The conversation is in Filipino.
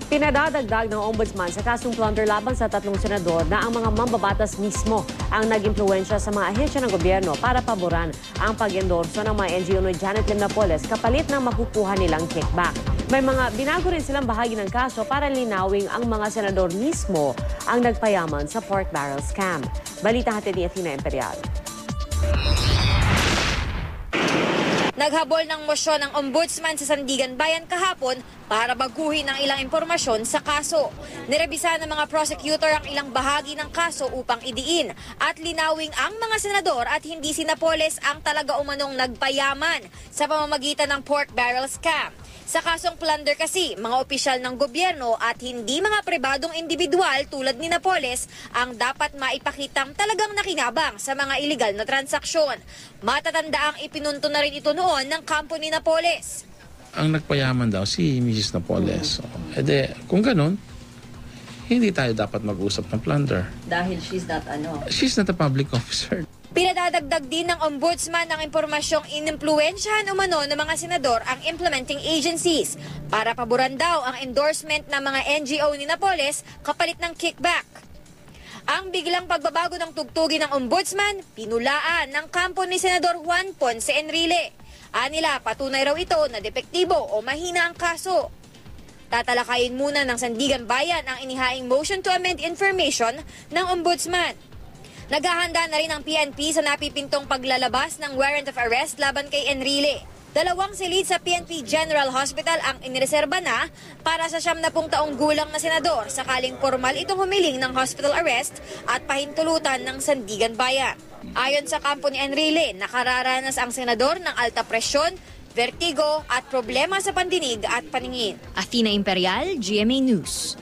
Pinadadagdag ng ombudsman sa kasong plunder laban sa 3 senador na ang mga mambabatas mismo ang nag-impluwensya sa mga ahensya ng gobyerno para paboran ang pag-endorso ng mga NGO ni Janet Lim Napoles kapalit ng makukuha nilang kickback. May mga binago rin silang bahagi ng kaso para linawing ang mga senador mismo ang nagpayaman sa pork barrel scam. Balita hatid ni Athena Imperial. Naghabol ng mosyon ng ombudsman sa Sandigan Bayan kahapon para baguhin ang ilang impormasyon sa kaso. Nirebisa ng mga prosecutor ang ilang bahagi ng kaso upang idiin at linawing ang mga senador at hindi si Napoles ang talaga umanong nagpayaman sa pamamagitan ng pork barrel scam. Sa kasong plunder kasi, mga opisyal ng gobyerno at hindi mga pribadong individual tulad ni Napoles ang dapat maipakitang talagang nakinabang sa mga iligal na transaksyon. Matatanda ang ipinunto na rin ito noon ng kampo ni Napoles. Ang nagpayaman daw si Mrs. Napoles. Kung ganun, hindi tayo dapat mag-usap ng plunder. Dahil she's She's not a public officer. Pinadadagdag din ng ombudsman ng impormasyong inimpluwensyahan umano ng mga senador ang implementing agencies para paboran daw ang endorsement ng mga NGO ni Napoles kapalit ng kickback. Ang biglang pagbabago ng tugtugin ng ombudsman, pinulaan ng kampo ni Senador Juan Ponce Enrile. Anila, patunay raw ito na depektibo o mahina ang kaso. Tatalakayin muna ng Sandigan Bayan ang inihaing motion to amend information ng ombudsman. Naghahanda na rin ang PNP sa napipintong paglalabas ng warrant of arrest laban kay Enrile. 2 silid sa PNP General Hospital ang inireserba na para sa 70 taong gulang na senador sakaling formal itong humiling ng hospital arrest at pahintulutan ng Sandigan Bayan. Ayon sa kampo ni Enrile, nakararanas ang senador ng alta presyon, vertigo at problema sa pandinig at paningin. Athena Imperial, GMA News.